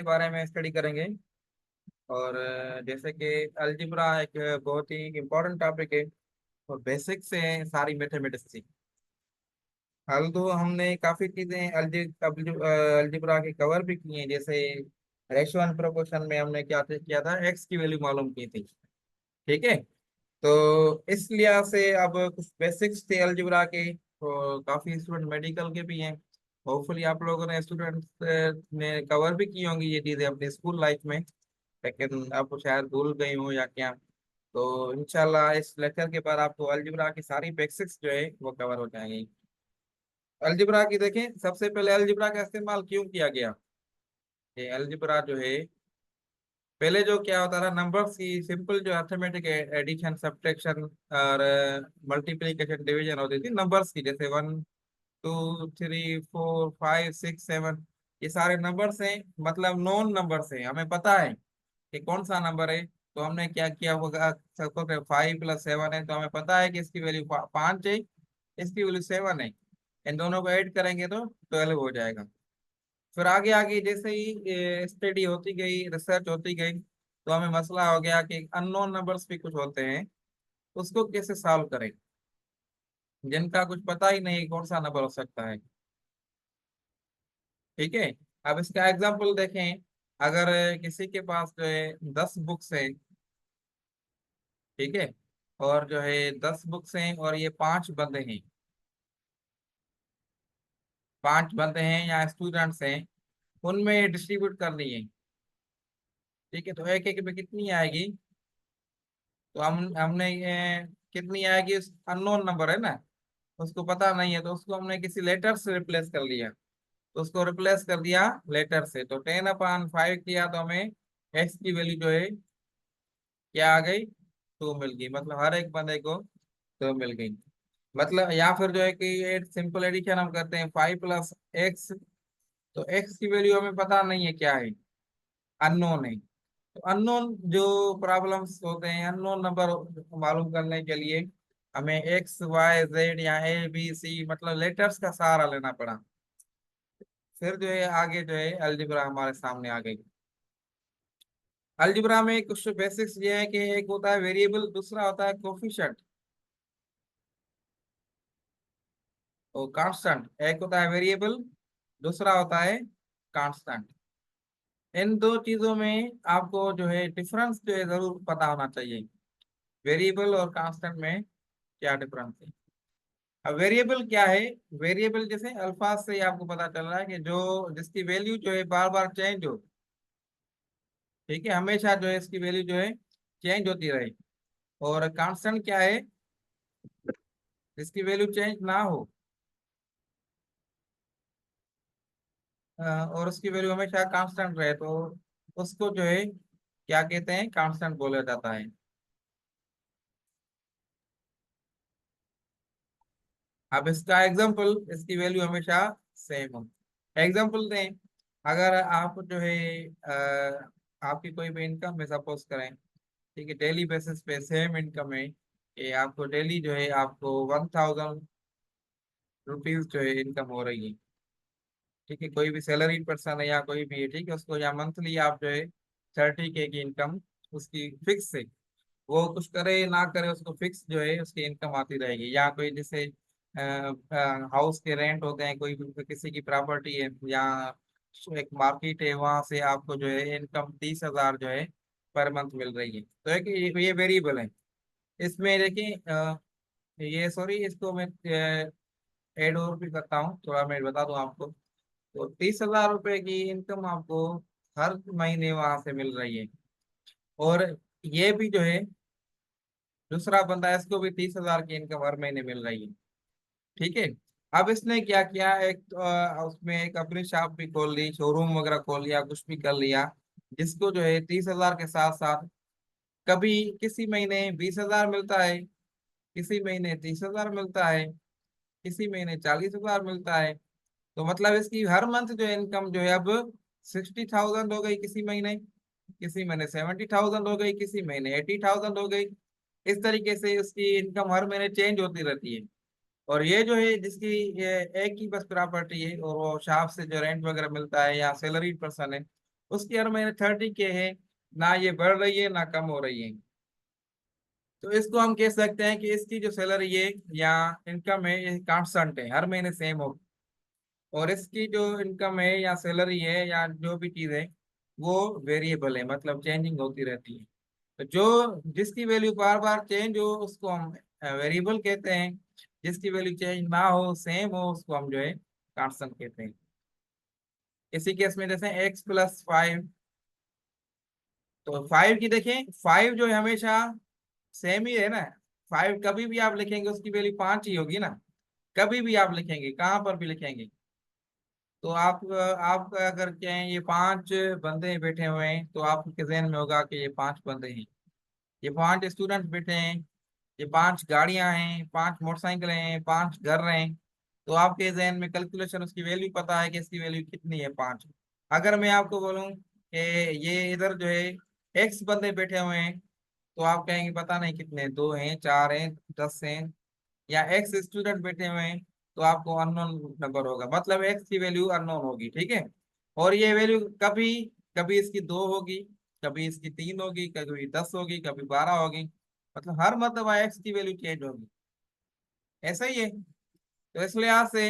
के बारे में स्टडी करेंगे। और जैसे कि अलजेब्रा एक बहुत ही इम्पोर्टेंट टॉपिक है और बेसिक से सारी मैथमेटिक्स की। हाल तो हमने काफी चीजें अलजेब्रा की कवर भी की हैं। जैसे रेशो एंड प्रोपोर्शन में हमने क्या किया था, एक्स की वैल्यू मालूम की थी। ठीक है। तो इस लिहाज से अब कुछ बेसिक्स थे अलजेब्रा के, तो काफी स्टूडेंट मेडिकल के भी हैं। होपफुली आप लोगों ने स्टूडेंट्स ने कवर भी की होंगी ये चीजें अपने स्कूल लाइफ में, लेकिन आप शायद भूल गई हो या क्या। तो इंशाल्लाह इस लेक्चर के बाद आपको अलजेब्रा की सारी बेसिक्स जो है वो कवर हो जाएंगी। अलजेब्रा की देखें, सबसे पहले अलजेब्रा का इस्तेमाल क्यों किया गया। ये अलजेब्रा जो है, पहले जो क्या होता था, नंबर्स की सिंपल जो अर्थमेटिक एडिशन सब्ट्रैक्शन और मल्टीप्लिकेशन डिवीजन होती थी नंबर्स की, जैसे 1 2 3 4 5 6 7। ये सारे नंबर्स हैं, मतलब नॉन नंबर्स हैं, हमें पता है कि कौन सा नंबर है। तो हमने क्या किया होगा, सपोज 5 + 7 है तो हमें पता है कि इसकी वैल्यू 5 है, इसकी वैल्यू 7 है। इन दोनों को ऐड करेंगे तो 12 हो जाएगा। फिर आगे आगे जैसे ही स्टडी होती गई, रिसर्च होती गई, तो हमें मसला हो गया कि अननोन नंबर्स भी कुछ होते हैं, उसको कैसे सॉल्व करें, जिनका कुछ पता ही नहीं कौन सा नंबर हो सकता है। ठीक है। अब इसका एग्जांपल देखें। अगर किसी के पास जो है 10 बुक्स है, ठीक है, और जो है 10 बुक्स हैं और ये 5 बंदे हैं, 5 बंदे हैं या स्टूडेंट्स हैं, उनमें डिस्ट्रीब्यूट करनी है। ठीक है, तो एक एक में कितनी आएगी। तो हमने ये कितनी आएगी, अननोन नंबर है ना, उसको पता नहीं है, तो उसको हमने किसी लेटर से रिप्लेस कर लिया। तो उसको रिप्लेस कर दिया लेटर से, तो 10/5 किया तो हमें एक्स की वैल्यू जो है क्या आ गई, 2 मिल गई। मतलब हर एक बंदे को 2 मिल गई। मतलब या फिर जो है कि एक सिंपल एडिशन हम करते हैं, 5 + x। तो x की वैल्यू हमें पता नहीं है क्या है, अननोन है। तो अननोन जो प्रॉब्लम्स होते हैं, अननोन नंबर मालूम करने के लिए हमें x y z या a b c मतलब लेटर्स का सहारा लेना पड़ा। फिर जो है आगे जो है अलजेब्रा हमारे सामने आ गई। अलजेब्रा में कुछ बेसिक्स ये है कि एक होता है वेरिएबल, दूसरा होता है कोफिशिएंट और कांस्टेंट। एक होता है वेरिएबल, दूसरा होता है कांस्टेंट। इन दो चीजों में आपको जो है डिफरेंस जो है जरूर पता होना चाहिए, वेरिएबल और कांस्टेंट में क्या डिफरेंस है। अब वेरिएबल क्या है, वेरिएबल जैसे अल्फाज से ही आपको पता चल रहा है कि जो जिसकी वैल्यू जो है बार बार चेंज हो। ठीक है, हमेशा जो है इसकी वैल्यू जो है चेंज होती रहे। और कांस्टेंट क्या है, जिसकी वैल्यू चेंज ना हो, और उसकी वैल्यू हमेशा कांस्टेंट रहे, तो उसको जो है क्या कहते हैं, कांस्टेंट बोला जाता है। अब इसका एग्जांपल, इसकी वैल्यू हमेशा सेम हो। एग्जांपल दें, अगर आप जो है आपकी कोई भी इनकम में सपोज करें, ठीक है, डेली बेसिस पे सेम इनकम है कि आपको डेली जो है आपको 1000 रुपीज जो है इनकम हो रही है। ठीक है, कोई भी सैलरी पर्सन है या कोई भी है, ठीक है, उसको या मंथली आप जो है 30K की इनकम उसकी फिक्स है। वो कुछ करे ना करे उसको फिक्स जो है उसकी इनकम आती रहेगी। या कोई जैसे हाउस के रेंट होते हैं, कोई भी किसी की प्रॉपर्टी है या एक मार्केट है, वहां से आपको जो है इनकम 30,000 जो है पर मंथ मिल रही है। तो एक ये वेरिएबल है। इसमें देखिए ये सॉरी, इसको मैं ऐड और भी करता हूँ, थोड़ा मैं बता दूं आपको। तो 30,000 रुपए की इनकम आपको हर महीने वहां से मिल रही है। और ये भी जो है दूसरा बंदा है, इसको भी 30,000 की इनकम हर महीने मिल रही है। ठीक है। अब इसने क्या किया, एक तो, उसमें एक अपनी शॉप भी खोल ली, शोरूम वगैरह खोल लिया, कुछ भी कर लिया, जिसको जो है 30,000 के साथ साथ कभी किसी महीने 20,000 मिलता है, किसी महीने 30,000 मिलता है, किसी महीने 40,000 मिलता है। तो मतलब इसकी हर मंथ जो इनकम जो है अब 60,000 हो गई किसी महीने, किसी महीने 70,000 हो गई, किसी महीने 80,000 हो गई। इस तरीके से उसकी इनकम हर महीने चेंज होती रहती है। और ये जो है जिसकी ये एक ही बस प्रॉपर्टी है और वो शॉप से जो रेंट वगैरह मिलता है या सैलरी पर्सन है, उसकी हर महीने 30K है, ना ये बढ़ रही है ना कम हो रही है। तो इसको हम कह सकते हैं कि इसकी जो सैलरी है या इनकम है ये कांस्टेंट है, हर महीने सेम हो। और इसकी जो इनकम है या सैलरी है या जो भी चीज है वो वेरिएबल है, मतलब चेंजिंग होती रहती है। तो जो जिसकी वैल्यू बार बार चेंज हो उसको हम वेरिएबल कहते हैं, जिसकी वैल्यू चेंज ना हो सेम हो उसको हम जो है कांस्टेंट कहते हैं। इसी केस में जैसे x+5, तो 5 की देखें, 5 जो है हमेशा सेम ही है ना। 5 कभी भी आप लिखेंगे उसकी वैल्यू 5 ही होगी ना, कभी भी आप लिखेंगे कहाँ पर भी लिखेंगे। तो आप अगर कहें ये 5 बंदे बैठे हुए हैं तो आपके जहन में होगा कि ये 5 बंदे हैं, ये 5 स्टूडेंट बैठे हैं, ये 5 गाड़ियां हैं, 5 मोटरसाइकिलें हैं, 5 घर हैं। तो आपके जहन में कैलकुलेशन उसकी वैल्यू पता है कि इसकी वैल्यू कितनी है, 5। अगर मैं आपको बोलूं कि ये इधर जो है एक्स बंदे बैठे हुए हैं, तो आप कहेंगे पता नहीं कितने, 2 हैं, 4 हैं, 10 हैं। या एक्स स्टूडेंट बैठे हुए हैं तो आपको अननोन नंबर होगा, मतलब एक्स की वैल्यू अननोन होगी, ठीक है। और ये वैल्यू कभी कभी इसकी 2 होगी, कभी इसकी 3 होगी, कभी 10 होगी, कभी 12 होगी। मतलब हर मरतबा एक्स की वैल्यू चेंज होगी, ऐसा ही है। तो इस लिहाज से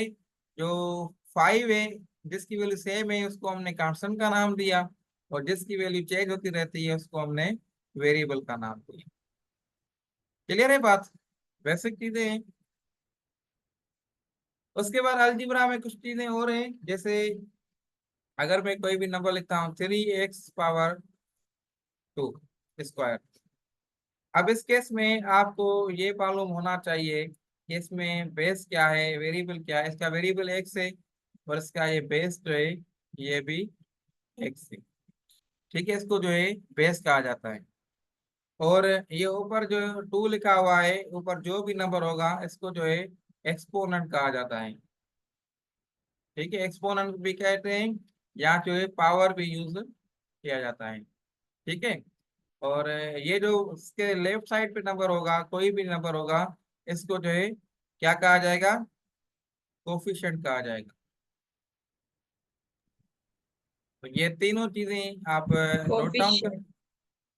जो 5 है, जिसकी वैल्यू सेम है उसको हमने कांस्टेंट का नाम दिया, और जिसकी वैल्यू चेंज होती रहती है उसको हमने वेरिएबल का नाम दिया। क्लियर है बात, बेसिक चीजें हैं। उसके बाद अलजीब्रा में कुछ चीजें और हैं, जैसे अगर मैं कोई भी नंबर लिखता हूँ 3x⁻²²। अब इस केस में आपको ये मालूम होना चाहिए कि इसमें बेस क्या है, वेरिएबल क्या है। इसका वेरिएबल एक्स है और इसका ये बेस जो है ये भी एक्स है, ठीक है। इसको जो है बेस कहा जाता है। और ये ऊपर जो 2 लिखा हुआ है, ऊपर जो भी नंबर होगा इसको जो है एक्सपोनेंट कहा जाता है, ठीक है। एक्सपोनेंट भी कहते हैं, या जो है पावर भी यूज किया जाता है, ठीक है। और ये जो उसके लेफ्ट साइड पे नंबर होगा, कोई भी नंबर होगा, इसको जो है क्या कहा जाएगा, कोफिशिएंट कहा जाएगा। तो ये तीनों चीजें आप कोफिशिएंट।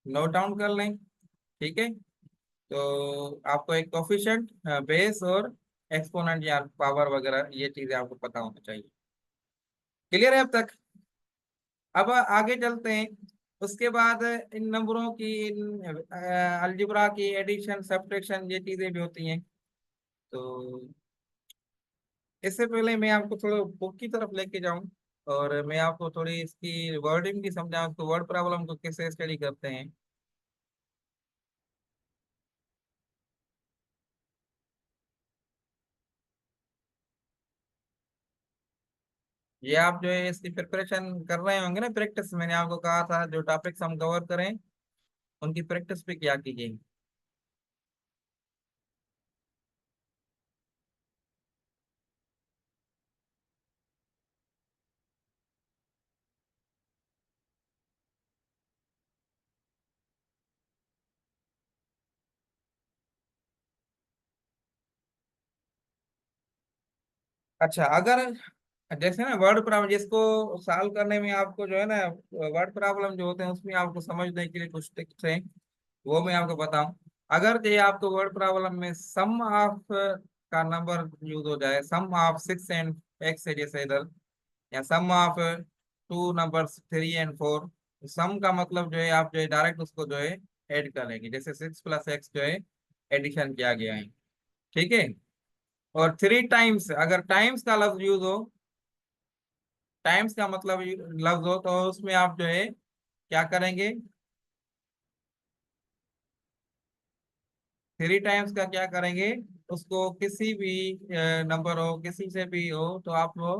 नोट डाउन कर लें, ठीक है। तो आपको एक कोफिशिएंट, बेस और एक्सपोनेंट या पावर वगैरह ये चीजें आपको पता होना चाहिए। क्लियर है अब तक? अब आगे चलते हैं। उसके बाद इन नंबरों की, इन अलजेब्रा की एडिशन सब्ट्रैक्शन ये चीजें भी होती हैं। तो इससे पहले मैं आपको थोड़ा बुक की तरफ लेके जाऊं और मैं आपको थोड़ी इसकी वर्डिंग भी समझाऊं, तो वर्ड प्रॉब्लम को कैसे स्टडी करते हैं। ये आप जो है इसकी प्रिपरेशन कर रहे होंगे ना, प्रैक्टिस, मैंने आपको कहा था जो टॉपिक्स हम कवर करें उनकी प्रैक्टिस भी क्या कीजिए। अच्छा, अगर जैसे ना वर्ड प्रॉब्लम जिसको सॉल्व करने में आपको जो है ना वर्ड प्रॉब्लम जो होते हैं उसमें आपको समझने के लिए कुछ टिप्स हैं, वो मैं आपको बताऊं। अगर ये आपको वर्ड प्रॉब्लम में सम ऑफ का नंबर यूज हो जाए, सम ऑफ 6 एंड x है जैसे इधर, या सम ऑफ 2 नंबर्स 3 एंड 4, सम का मतलब जो है आप जो है डायरेक्ट उसको जो है ऐड करेंगे, जैसे 6+x जो है एडिशन किया गया है, ठीक है। और 3 टाइम्स, अगर टाइम्स का लफ्ज यूज हो, टाइम्स का मतलब लफ्ज हो, तो उसमें आप जो है क्या करेंगे, 3 टाइम्स का क्या करेंगे, उसको किसी भी नंबर हो किसी से भी हो तो आप वो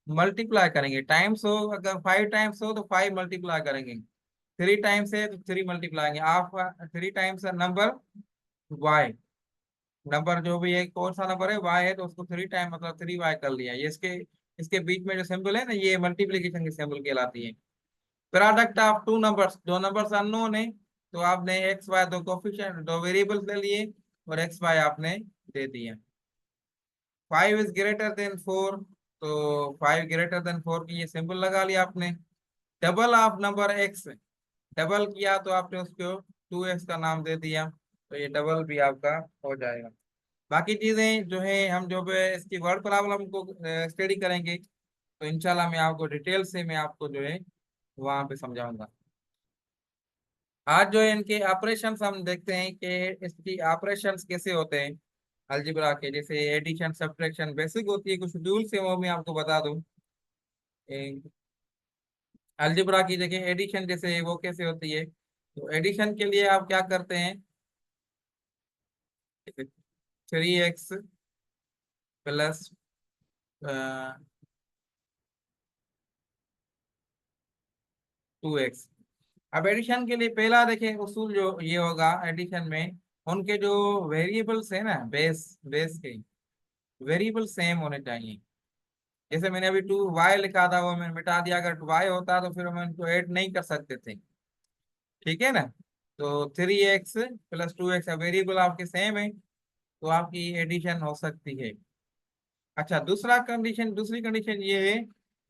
मल्टीप्लाई करेंगे। टाइम्स हो, अगर 5 टाइम्स हो तो 5 मल्टीप्लाई करेंगे, 3 टाइम्स है तो 3 मल्टीप्लाई आप 3 टाइम्स नंबर वाई, नंबर जो भी है कौन सा नंबर है वाई है तो उसको 3 टाइम मतलब 3y कर लिया। ये इसके इसके बीच में जो सिंबल है ना ये मल्टीप्लीकेशन की सिंबल कहलाती है। Product of 2 numbers, 2 numbers unknown है, तो आपने एक्स वाई दो कोफिशिएंट दो वेरिएबल्स ले लिए और एक्स वाई आपने दे दिए। 5 इज ग्रेटर देन 4, तो 5 ग्रेटर देन 4 की ये सिंबल लगा लिया आपने। Double of number x, double किया तो आपने उसको 2x का नाम दे दिया, तो ये डबल भी आपका हो जाएगा। बाकी चीजें जो है हम जो है इसकी वर्ड प्रॉब्लम को स्टडी करेंगे, तो इंशाल्लाह मैं आपको डिटेल से मैं आपको जो है वहां पे समझाऊंगा। आज जो है इनके ऑपरेशंस हम देखते हैं कि इसकी ऑपरेशंस कैसे होते हैं अलजेब्रा के, जैसे एडिशन सब्ट्रैक्शन बेसिक होती है, कुछ रूल्स है वो मैं आपको बता दूं। अलजेब्रा की जगह एडिशन जैसे वो कैसे होती है, तो एडिशन के लिए आप क्या करते हैं, 3x प्लस 2x। अब एडिशन के लिए पहला देखें उसूल जो ये होगा एडिशन में, उनके जो वेरिएबल्स है ना, बेस बेस के वेरिएबल सेम होने चाहिए। जैसे मैंने अभी 2y लिखा था वो मैंने मिटा दिया, अगर y होता तो फिर हम इनको ऐड नहीं कर सकते थे, ठीक है ना। तो 3x प्लस 2x वेरिएबल आपके सेम है, तो आपकी एडिशन हो सकती है। अच्छा, दूसरा कंडीशन, दूसरी कंडीशन ये है,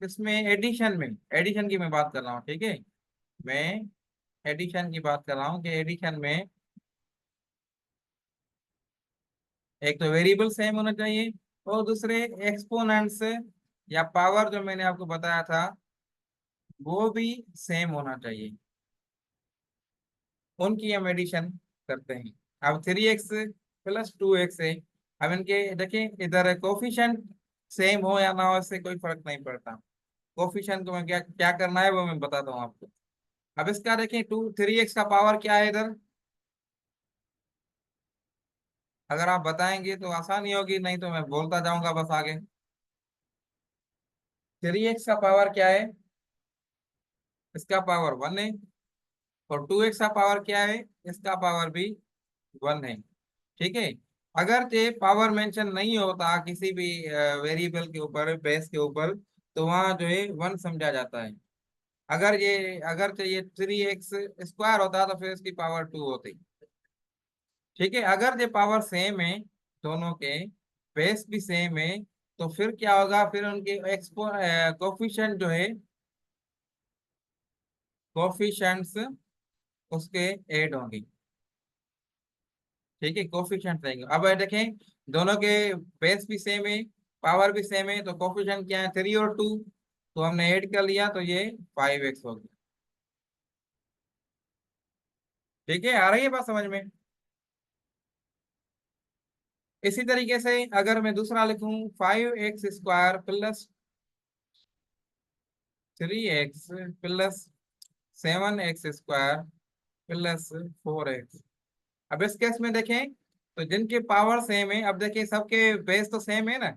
इसमें एडिशन में, एडिशन की मैं बात कर रहा हूँ, ठीक है, मैं एडिशन की बात कर रहा हूँ कि एडिशन में एक तो वेरिएबल सेम होना चाहिए, और दूसरे एक्सपोनेंट्स या पावर जो मैंने आपको बताया था वो भी सेम होना चाहिए, उनकी हम एडिशन करते हैं। अब 3x प्लस 2x है, अब इनके देखिए इधर कोफिशिएंट सेम हो या ना हो इससे कोई फर्क नहीं पड़ता, कोफिशिएंट को मैं क्या क्या करना है वो मैं बताता हूँ आपको। अब इसका देखिए 3x का पावर क्या है इधर, अगर आप बताएंगे तो आसानी होगी, नहीं तो मैं बोलता जाऊंगा बस आगे। 3x का पावर क्या है, इसका पावर 1 है, और 2x का पावर क्या है, इसका पावर भी 1 है, ठीक है। अगर ये पावर मेंशन नहीं होता किसी भी वेरिएबल के ऊपर, बेस के ऊपर, तो वहां जो है 1 समझा जाता है। अगर तो ये 3x स्क्वायर होता तो फिर इसकी पावर 2 होती, ठीक है। अगर ये पावर सेम है दोनों के, बेस भी सेम है, तो फिर क्या होगा, फिर उनके एक्सपो कोफिशिएंट जो है, कोफिशिएंट्स उसके ऐड होंगे, ठीक है, कोफिशिएंट रहेंगे। अब ये देखें दोनों के बेस भी सेम है, पावर भी सेम है, तो कोफिशिएंट क्या है, 3 और 2, तो हमने ऐड कर लिया तो ये 5x हो गया, ठीक है। आ रही है बात समझ में। इसी तरीके से अगर मैं दूसरा लिखूं, 5x square plus 3x plus 7x square plus 4x। अब इस केस में देखें तो जिनके पावर सेम है, अब देखिए सबके बेस तो सेम है ना,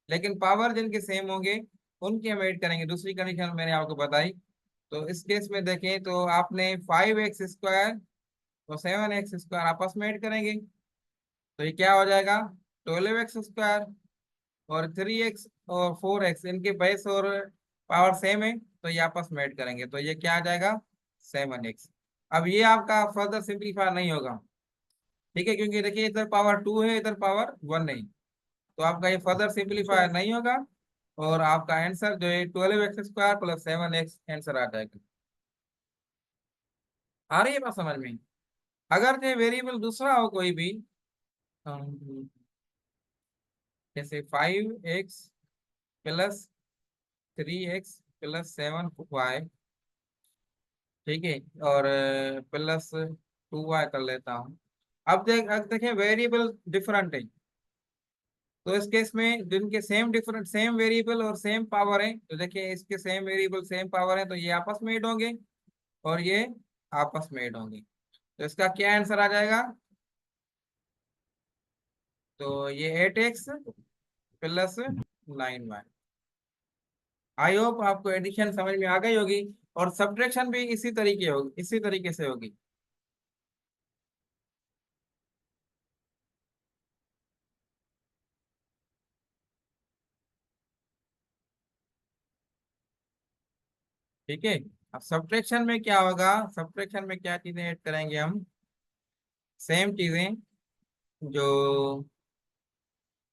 लेकिन पावर जिनके सेम होंगे उनके हम ऐड करेंगे, दूसरी कंडीशन मैंने आपको बताई। तो इस केस में देखें तो आपने 5x स्क्वायर और 7x स्क्वायर आपस में ऐड करेंगे, तो ये क्या हो जाएगा, 12x स्क्वायर, और 3x और 4x इनके बेस और पावर सेम है, तो ये आपस में ऐड करेंगे, तो ये क्या आ जाएगा, 7x। अब ये आपका फर्दर सिंप्लीफाई नहीं होगा, ठीक है, क्योंकि देखिए इधर पावर 2 है, इधर पावर 1 नहीं, तो आपका ये फर्दर सिंप्लीफाई नहीं होगा, और आपका आंसर जो है 12x square plus 7x answer आ जाएगा। आ रही है बात समझ में। अगर जो वेरिएबल दूसरा हो कोई भी, अम, जैसे 5x plus 3x plus 7y, ठीक है, और प्लस 2y कर लेता हूँ। अब देखें वेरिएबल डिफरेंट है, तो इस केस में जिनके सेम डिफरेंट सेम वेरिएबल और सेम पावर है, तो देखिए इसके सेम वेरिएबल सेम पावर है, तो ये आपस में ऐड होंगे, और ये आपस में ऐड होंगे, तो इसका क्या आंसर आ जाएगा, तो ये 8x plus 9y। I hope आपको एडिशन समझ में आ गई होगी, और सब्ट्रैक्शन भी इसी तरीके होगी, इसी तरीके से होगी। ठीक है। अब सब्ट्रैक्शन में क्या होगा, सब्ट्रैक्शन में क्या चीजें ऐड करेंगे हम, सेम चीजें, जो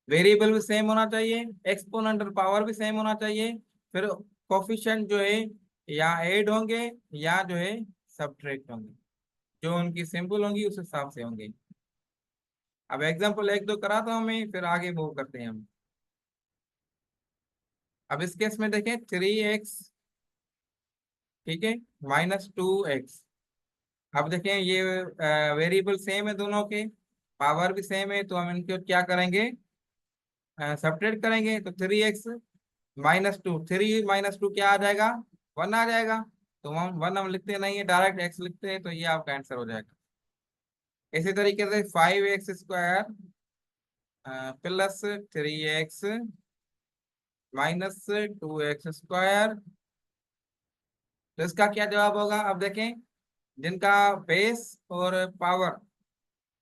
वेरिएबल भी सेम होना चाहिए, एक्सपोनेंट और पावर भी सेम होना चाहिए, फिर कोफिशिएंट जो है या ऐड होंगे या जो है सब्ट्रैक्ट होंगे, जो उनकी सिंबल होंगी उस हिसाब से होंगे। अब एग्जांपल एक दो कराता हूँ मैं, फिर आगे मूव करते हैं हम। अब इस केस में देखें 3x, ठीक है, -2x। अब देखें ये वेरिएबल सेम है दोनों के, पावर भी सेम है, तो हम इनको क्या करेंगे, सब्ट्रैक्ट करेंगे। तो 3x -2, 3 - 2 क्या आ जाएगा, 1 आ जाएगा। तो हम 1 हम लिखते नहीं है, डायरेक्ट x लिखते हैं, तो ये आपका आंसर हो जाएगा। इसी तरीके से 5x² +3x -2x², तो इसका क्या जवाब होगा। अब देखें, जिनका बेस और पावर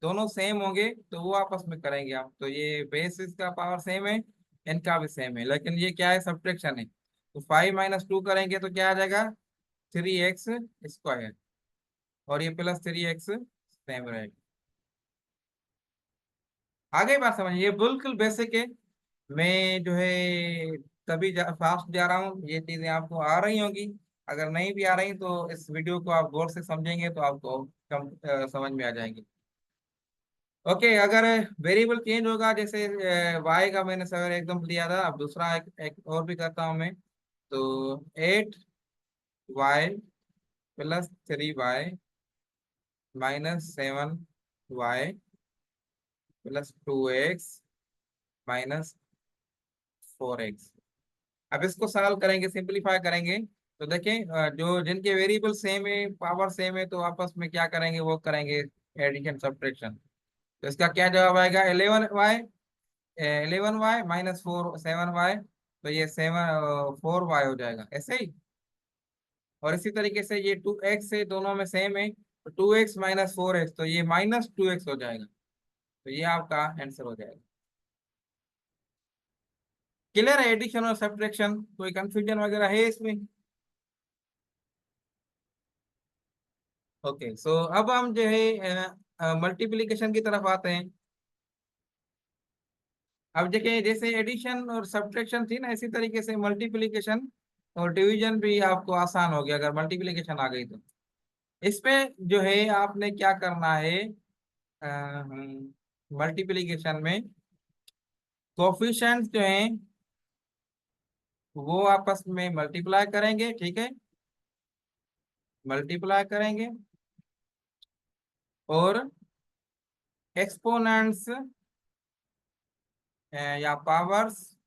दोनों सेम होंगे तो वो आपस में करेंगे आप, तो ये बेस इसका पावर सेम है, इनका भी सेम है, लेकिन ये क्या है, सब्ट्रैक्शन है। तो 5 - 2 करेंगे तो क्या आ जाएगा, 3x², और ये +3x सेम रहेगा। आगे बात समझिए, ये बिल्कुल बेसिक है। मैं जो है तभी फास्ट जा रहा हूँ, ये चीजें आपको आ रही होंगी। अगर नहीं भी आ रही तो इस वीडियो को आप गौर से समझेंगे तो आपको कम समझ में आ जाएंगी। ओके, अगर वेरिएबल चेंज होगा, जैसे वाई का मैंने सर एकदम दिया था, अब दूसरा एक और भी करता हूँ मैं। तो 8y + 3y -7y + 2x - 4x। अब इसको सॉल्व करेंगे, सिंपलीफाई करेंगे। तो देखें, जो जिनके वेरिएबल सेम है, पावर सेम है, तो आपस में क्या करेंगे, वो करेंगे एडिशन सब्ट्रैक्शन। तो इसका क्या जवाब आएगा, 11y -4 7y, तो ये 4y हो जाएगा ऐसे ही। और इसी तरीके से ये 2x है, दोनों में सेम है, तो 2x -4x, तो ये -2x हो जाएगा। तो ये आपका आंसर हो जाएगा। क्लियर है एडिशन और सब्ट्रैक्शन, कोई कंफ्यूजन वगैरह है इसमें। ओके, सो अब हम जो है मल्टीप्लिकेशन की तरफ आते हैं। अब देखिए, जैसे एडिशन और सब्ट्रैक्शन थी ना, इसी तरीके से मल्टीप्लिकेशन और डिवीजन भी आपको आसान हो गया अगर मल्टीप्लिकेशन आ गई तो। इसमें जो है आपने क्या करना है, मल्टीप्लिकेशन में कोफिशिएंट्स जो हैं वो आपस में मल्टीप्लाई करेंगे, ठीक है, मल्टीप्लाई करेंगे, और एक्सपोनेंट्स या पावर्स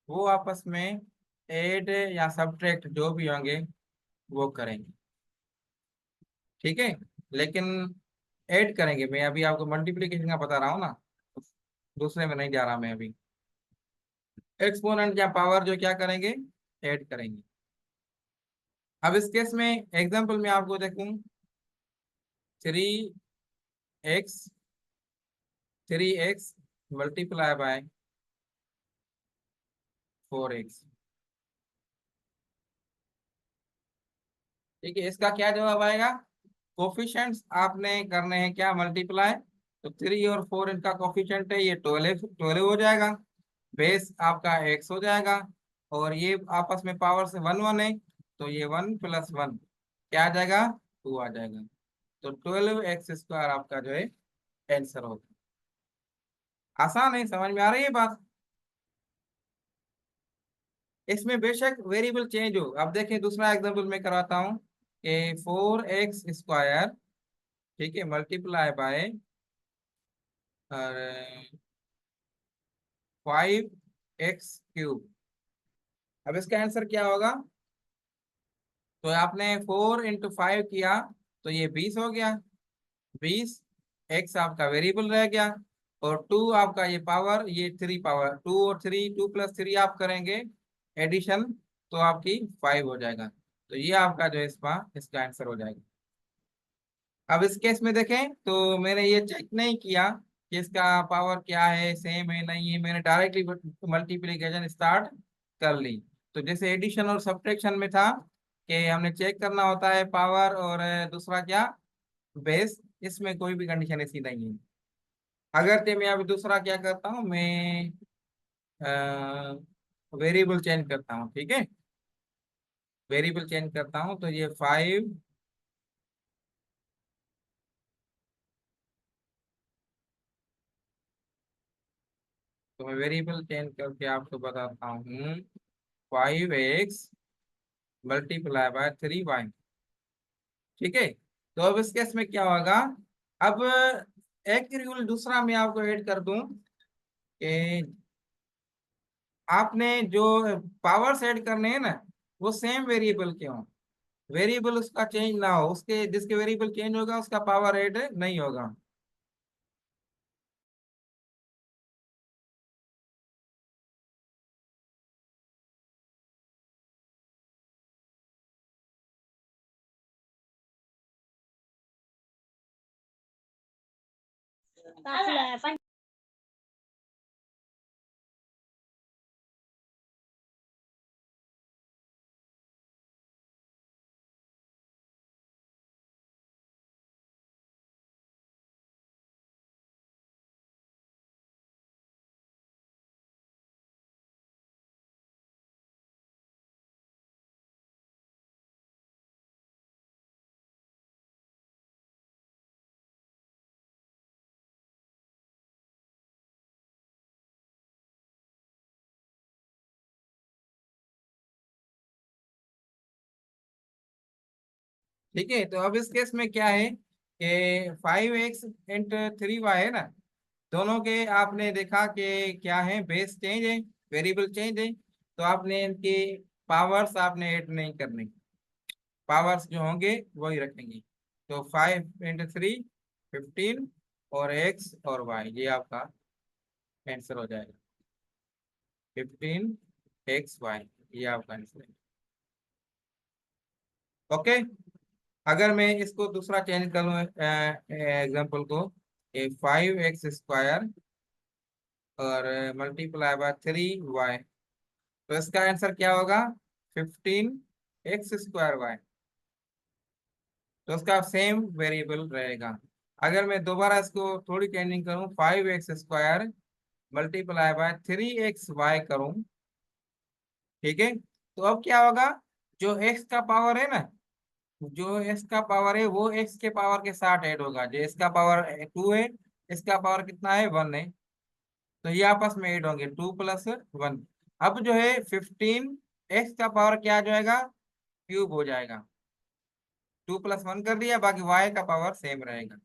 वो आपस में ऐड या सब्ट्रैक्ट जो भी होंगे वो करेंगे, ठीक है। लेकिन ऐड करेंगे, मैं अभी आपको मल्टीप्लिकेशन का बता रहा हूँ ना, दूसरे में नहीं जा रहा मैं अभी। एक्सपोनेंट या पावर जो क्या करेंगे, ऐड करेंगे। अब इस केस में एग्जांपल में आपको देखूं, 3x 3x × 4x, ठीक है, इसका क्या जवाब आएगा। कोफिशिएंट्स आपने करने हैं क्या, मल्टीप्लाई। तो 3 और 4 इनका कोफिशिएंट है, ये 12 12 हो जाएगा। बेस आपका x हो जाएगा, और ये आपस में पावर से 1 1 है, तो ये 1 + 1 क्या आ जाएगा, 2 आ जाएगा। तो 12x² आपका जो है आंसर होगा। आसान है, समझ में आ रही है बात। इसमें बेशक वेरिएबल चेंज हो। अब देखें, दूसरा एग्जांपल मैं करवाता हूँ कि 4x², ठीक है, मल्टीप्लाई बाय 5x³ अब इसका आंसर क्या होगा। तो आपने 4 × 5 किया, तो ये 20 हो गया। 20, x आपका वेरिएबल रह गया, और 2 आपका ये पावर, ये 3 पावर, 2 और 3, 2 + 3 आप करेंगे एडिशन, तो आपकी 5 हो जाएगा। तो ये आपका जो है इसका आंसर हो जाएगा। अब इस केस में देखें, तो मैंने ये चेक नहीं किया कि इसका पावर क्या है, सेम है नहीं है, मैंने डायरेक्टली मल्टीप्लिकेशन स्टार्ट कर ली। तो जैसे एडिशन और सब्ट्रैक्शन में था कि हमने चेक करना होता है पावर, और दूसरा क्या, बेस। इसमें कोई भी कंडीशन ऐसी नहीं है। अगर तो मैं अभी दूसरा क्या करता हूँ, मैं वेरिएबल चेंज करता हूँ, ठीक है। वेरिएबल चेंज करता हूँ तो ये 5, तो मैं वेरिएबल चेंज करके आपको बताता हूँ। 5x multiply by 3y। ठीक है, तो अब इस केस में क्या होगा। अब एक रूल दूसरा मैं आपको ऐड कर दूं कि आपने जो पावर्स ऐड करने हैं ना, वो सेम वेरिएबल के हों। वेरिएबल उसका चेंज ना हो, उसके जिसके वेरिएबल चेंज होगा उसका पावर ऐड नहीं होगा। ठीक है, तो अब इस केस में क्या है कि 5x इंटू 3y है ना, दोनों के आपने देखा कि क्या है, बेस चेंज है, वेरिएबल चेंज है, तो आपने इनकी पावर्स आपने ऐड नहीं करनी। पावर्स जो होंगे वही रखेंगे। तो 5 इंटू 3 15, और x और y, ये आपका आंसर हो जाएगा। 15 x y, ये आपका आंसर है। ओके, अगर मैं इसको दूसरा चेंज करूँ एग्जाम्पल को, 5x² और मल्टीप्लाई बाय 3y, तो इसका आंसर क्या होगा, 15x² y। तो उसका सेम वेरिएबल रहेगा। अगर मैं दोबारा इसको थोड़ी चेंजिंग करूँ, 5x² मल्टीप्लाई बाय 3xy करूँ, ठीक है, तो अब क्या होगा, जो x का पावर है ना, जो x का पावर है वो x के पावर के साथ ऐड होगा। जो x का पावर 2 है, इसका पावर कितना है, 1 है, तो ये आपस में ऐड होंगे, 2 + 1। अब जो है 15, x का पावर क्या आ जाएगा, क्यूब हो जाएगा। 2 + 1 कर दिया, बाकी y का पावर सेम रहेगा।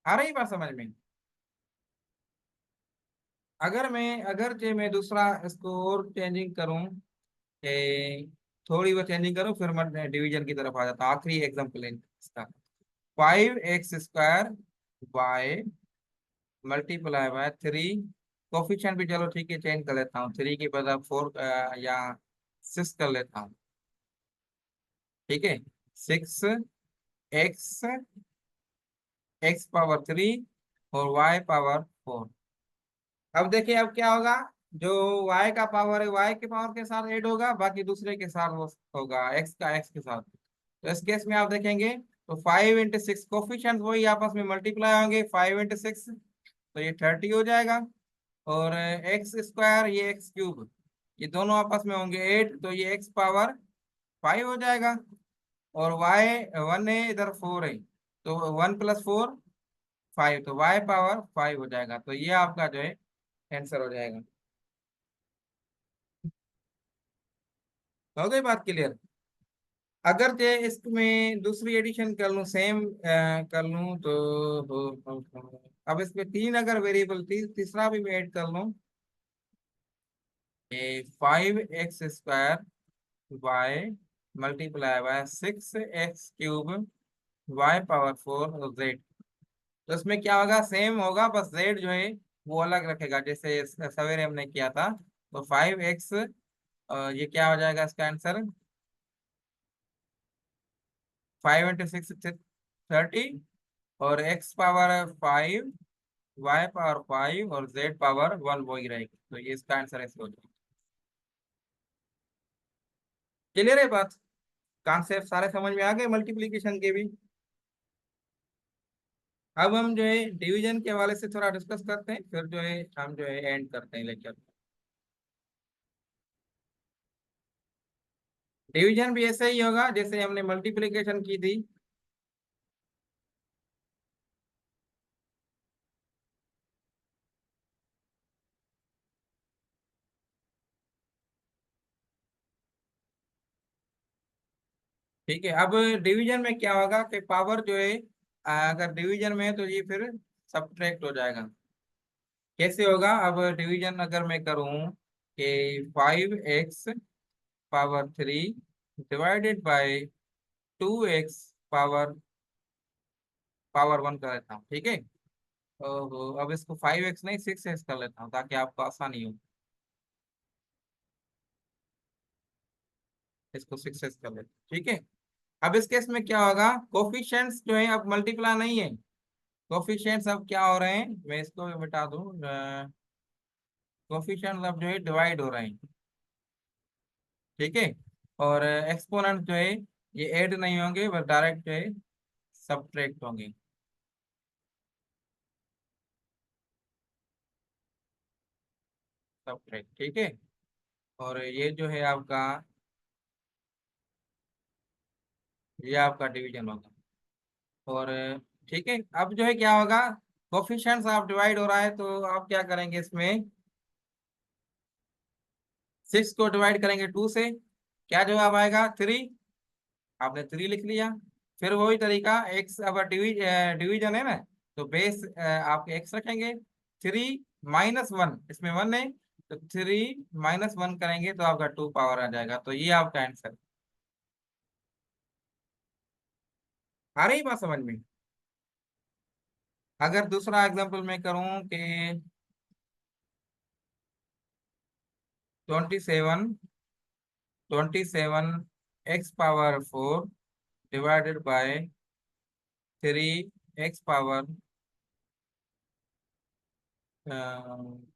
आ रही बात समझ में। अगर मैं दूसरा इसको और चेंजिंग करूं, थोड़ी वो चेंजिंग करूं, फिर मैं डिवीजन की तरफ आ जाता हूं। आखिरी एग्जाम्पल है इसका, 5x² y multiply by 3। Coefficient भी चलो ठीक है चेंज कर लेता हूँ, 3 की बजाय 4 या 6 कर लेता हूँ। ठीक है, 6x, x⁻³ और y⁻4। अब देखिए अब क्या होगा, जो y का पावर है y के पावर के साथ ऐड होगा, बाकी दूसरे के साथ वो होगा x का x के साथ। तो इस केस में आप देखेंगे तो 5 × 6 कोफिशिएंट वही आपस में मल्टीप्लाई होंगे, 5 × 6 तो ये 30 हो जाएगा। और x² ये x³ ये दोनों आपस में होंगे 8, तो ये x⁻5 हो जाएगा। और y 1 है, इधर 4 है, तो 1 + 4 5, तो y⁻5 हो जाएगा। तो ये आपका जो है आंसर हो जाएगा। हो गई बात क्लियर। अगर जे इसमें दूसरी एडिशन कर लूँ, सेम कर लूँ तो अब इसमें 3 अगर वेरिएबल तीसरा भी मैं ऐड कर लूँ, 5x² multiply by 6x³ y⁻4 और z। तो इसमें क्या होगा, सेम होगा, बस z जो है वो अलग रखेगा, जैसे सवेरे हमने किया था। तो 5x, ये क्या हो जाएगा इसका आंसर, 5 × 6 30, और x⁻5 y⁻5 और z⁻1 वही रहेगी। तो ये इसका आंसर ऐसे हो जाएगा। क्लियर है बात, कॉन्सेप्ट सारे समझ में आ गए मल्टीप्लीकेशन के भी। अब हम जो है डिवीजन के हवाले से थोड़ा डिस्कस करते हैं, फिर जो है हम जो है एंड करते हैं लेक्चर। डिवीजन भी ऐसे ही होगा जैसे हमने मल्टीप्लिकेशन की थी। ठीक है, अब डिवीजन में क्या होगा कि पावर जो है अगर डिवीजन में है तो ये फिर सब्ट्रैक्ट हो जाएगा। कैसे होगा? अब डिवीजन अगर मैं करूं कि 5x power 3 divided by 2x power power 1 कर लेता हूँ, ठीक है। तो अब इसको 5x नहीं 6x कर लेता हूँ ताकि आपको आसानी हो। इसको 6x कर लेता हूँ, ठीक है। अब इस केस में क्या होगा, कोफिशिएंट्स जो है अब मल्टीप्लाई नहीं है, कोफिशिएंट्स अब क्या हो रहे हैं, मैं इसको मिटा दूं। कोफिशिएंट्स अब जो है डिवाइड हो रहे हैं, ठीक है। और एक्सपोनेंट जो है ये ऐड नहीं होंगे, बस डायरेक्ट जो है सब्ट्रैक्ट होंगे। सब्ट्रैक्ट, ठीक है। और ये जो है आपका, ये आपका डिवीजन होगा। और ठीक है, अब जो है क्या होगा, कोफिशिएंट्स आप डिवाइड हो रहा है तो आप क्या करेंगे इसमें, 6 को डिवाइड करेंगे 2 से, क्या जवाब आएगा 3। आपने 3 लिख लिया। फिर वही तरीका, एक्स अब डिवीजन है ना, तो बेस आप एक्स रखेंगे। 3 - 1, इसमें 1 है, तो 3 - 1 करेंगे तो आपका 2 पावर आ जाएगा। तो ये आपका आंसर। आ रही बात समझ में? अगर दूसरा एग्जांपल मैं करूं कि 27 डिवाइडेड बाय 3x पावर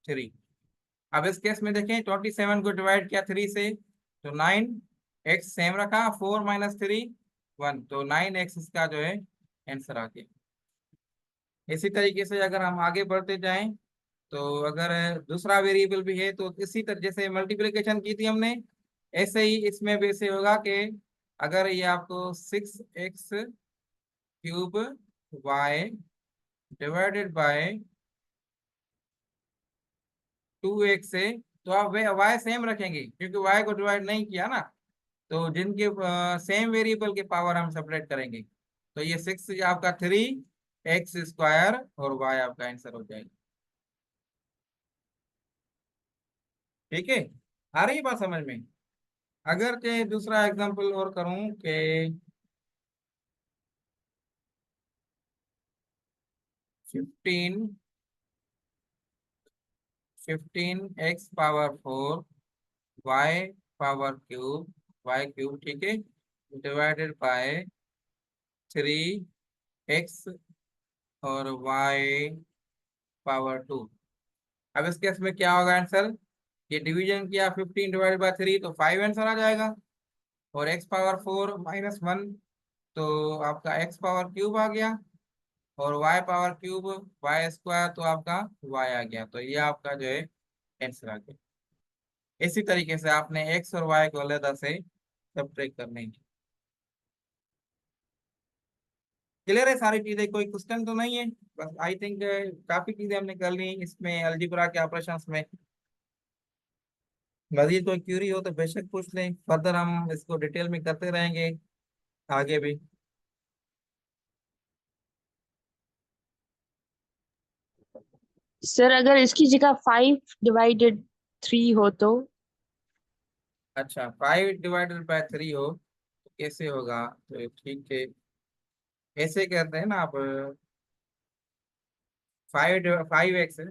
3। अब इस केस में देखें, 27 को डिवाइड किया 3 से तो 9, एक्स सेम रखा, 4 - 3 1, तो 9x इसका जो है आंसर आ गया। इसी तरीके से अगर हम आगे बढ़ते जाएं, तो अगर दूसरा वेरिएबल भी है तो इसी तरह जैसे मल्टीप्लिकेशन की थी हमने, ऐसे ही इसमें भी ऐसे होगा कि अगर ये आपको 6x³ डिवाइडेड बाय 2x है, तो आप वे वाई सेम रखेंगे क्योंकि वाई को डिवाइड नहीं किया ना। तो जिनके सेम वेरिएबल के पावर हम सेपरेट करेंगे, तो ये 6 आपका 3x² और वाई आपका आंसर हो जाएगा। ठीक है, आ रही बात समझ में? अगर के दूसरा एग्जांपल और करूं कि 15x power 4 y power cube ठीक है, डिवाइडेड बाय 3x और y पावर 2। अब इस केस में क्या होगा आंसर, ये डिवीजन किया 15 डिवाइडेड बाय 3 तो 5 आंसर आ जाएगा। और x पावर 4 - 1 तो आपका x पावर क्यूब आ गया। और y पावर क्यूब y² तो आपका y आ गया। तो ये आपका जो है आंसर आ गया। इसी तरीके से आपने x और y को अलग से सब्ट्रैक्ट करने हैं। क्लियर है सारी चीजें, कोई क्वेश्चन तो नहीं है? बस आई थिंक काफी चीजें हमने कर ली इसमें अलजेब्रा के ऑपरेशंस में। मजीद कोई क्यूरी हो तो बेशक पूछ लें, फर्दर हम इसको डिटेल में करते रहेंगे आगे भी। सर अगर इसकी जगह 5/3 हो तो? अच्छा, 5 डिवाइडेड बाय 3 हो तो कैसे होगा? तो ठीक है, ऐसे कहते हैं ना आप, 5x है,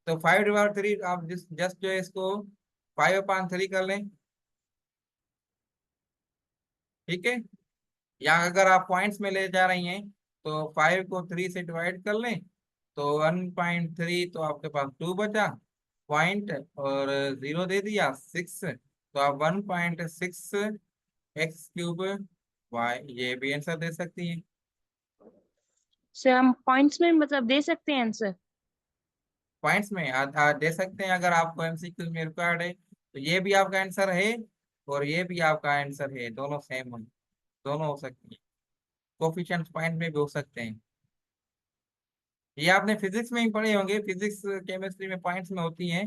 तो 5/3 आप जस्ट जो है इसको 5/3 कर लें, ठीक है। या अगर आप पॉइंट्स में ले जा रही हैं तो 5 को 3 से डिवाइड कर लें, तो 1.3 तो आपके पास 2 बचा पॉइंट, और 0 दे दिया 6, तो आप 1.6x³ ये भी आंसर दे सकती हैं। सर हम पॉइंट्स में मतलब दे सकते हैं आंसर? पॉइंट्स में दे सकते हैं, अगर आपको एमसीक्यू में रिक्वायर्ड है तो ये भी आपका आंसर है। और ये भी आपका आंसर है, दोनों सेम है, दोनों हो सकती है, कोफिशिएंट पॉइंट में भी हो सकते हैं। ये आपने फिजिक्स में ही पढ़े होंगे, फिजिक्स केमिस्ट्री में पॉइंट्स में होती हैं।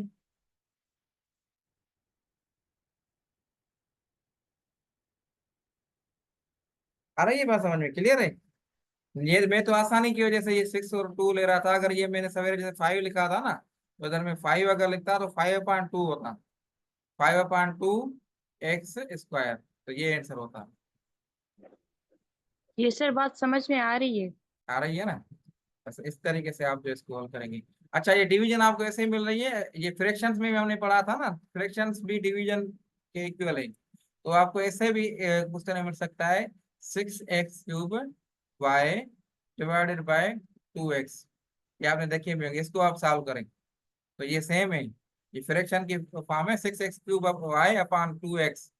आ रही है बात समझ में, क्लियर है? ये मैं तो आसानी की वजह से ये 6 और 2 ले रहा था, अगर ये मैंने सवेरे जैसे 5 लिखा था ना, तो इधर में 5 अगर लिखता तो 5/2 होता, 5/2 x², तो ये आंसर होता। ये सर बात समझ में आ रही है। आ रही है ना? बस इस तरीके से आप जो इसको हल करेंगे। अच्छा, ये डिवीजन आपको ऐसे ही मिल रही है, ये फ्रैक्शंस में भी हमने पढ़ा था ना, फ्रैक्शंस भी डिवीजन के इक्वल है, तो आपको ऐसे भी क्वेश्चन मिल सकता है, 6x³ y/2x। ये आपने देखे भी होंगे, इसको आप सॉल्व करें तो ये सेम है, ये फ्रैक्शन की फॉर्म है, 6x³ y/2x।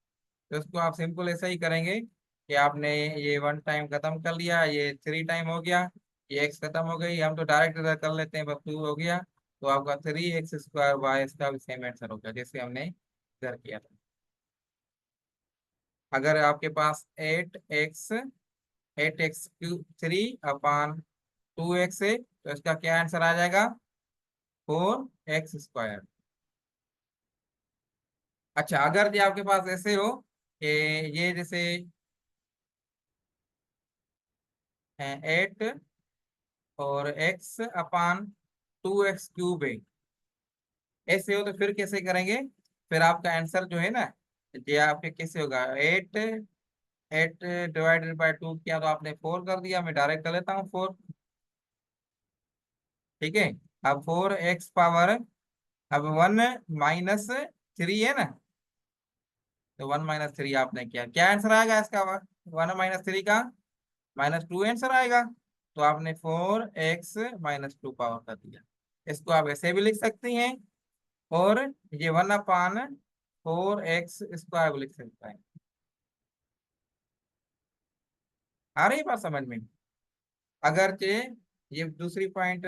तो इसको आप सिंपल ऐसे ही करेंगे कि आपने ये 1 टाइम खत्म कर लिया, ये 3 टाइम हो गया, ये x खत्म हो गई, हम तो डायरेक्ट इधर कर लेते हैं, बस 2 हो गया, तो आपका 3x² इसका भी सेम आंसर हो गया जैसे हमने इधर किया था। अगर आपके पास 8x3/2x है, तो इसका क्या आंसर आ जाएगा? 4x²। अच्छा, अगर ये आपके पास ऐसे हो कि ये जैसे 8 और x/2x³ है, ऐसे हो तो फिर कैसे करेंगे? फिर आपका आंसर जो है ना, ये आपके कैसे होगा? 8 8 डिवाइडेड बाय 2 किया तो आपने 4 कर दिया, मैं डायरेक्ट कर लेता हूँ 4। ठीक है, अब 4x पावर, अब 1 - 3 है ना, तो 1 - 3 आपने किया, क्या आंसर आएगा इसका? 1 - 3 का -2 आंसर आएगा। तो आपने 4x - 2 पावर कर दिया। इसको आप ऐसे भी लिख सकती हैं, और ये 1/4x² भी लिख सकता है। आ रही बात समझ में? अगर ये दूसरी पॉइंट,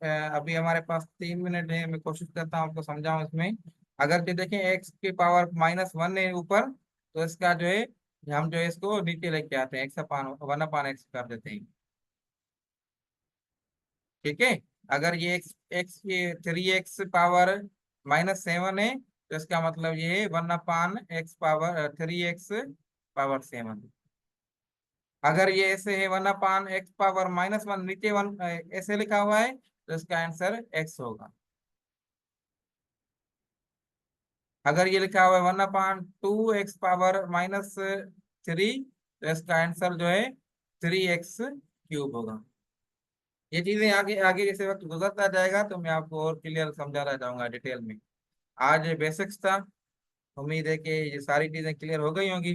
अभी हमारे पास 3 मिनट है, मैं कोशिश करता हूँ आपको समझाऊं इसमें। अगर देखें x की पावर -1 है ऊपर, तो इसका जो है, हम जो है इसको नीचे लेके आते हैं, x/1/x कर देते हैं। ठीक है, अगर ये x की 3x पावर -7 है, तो इसका मतलब ये है 1/x पावर 3x पावर 7। अगर ये ऐसे है 1/x पावर -1, नीचे 1 ऐसे लिखा हुआ है, तो इसका आंसर x होगा। अगर ये लिखा हुआ है 1/2x पावर -3, तो इसका आंसर जो है 3x³ होगा। ये चीजें आगे आगे जैसे वक्त गुजरता जाएगा तो मैं आपको और क्लियर समझाना चाहूंगा डिटेल में। आज बेसिक्स था, उम्मीद है कि ये सारी चीजें क्लियर हो गई होंगी।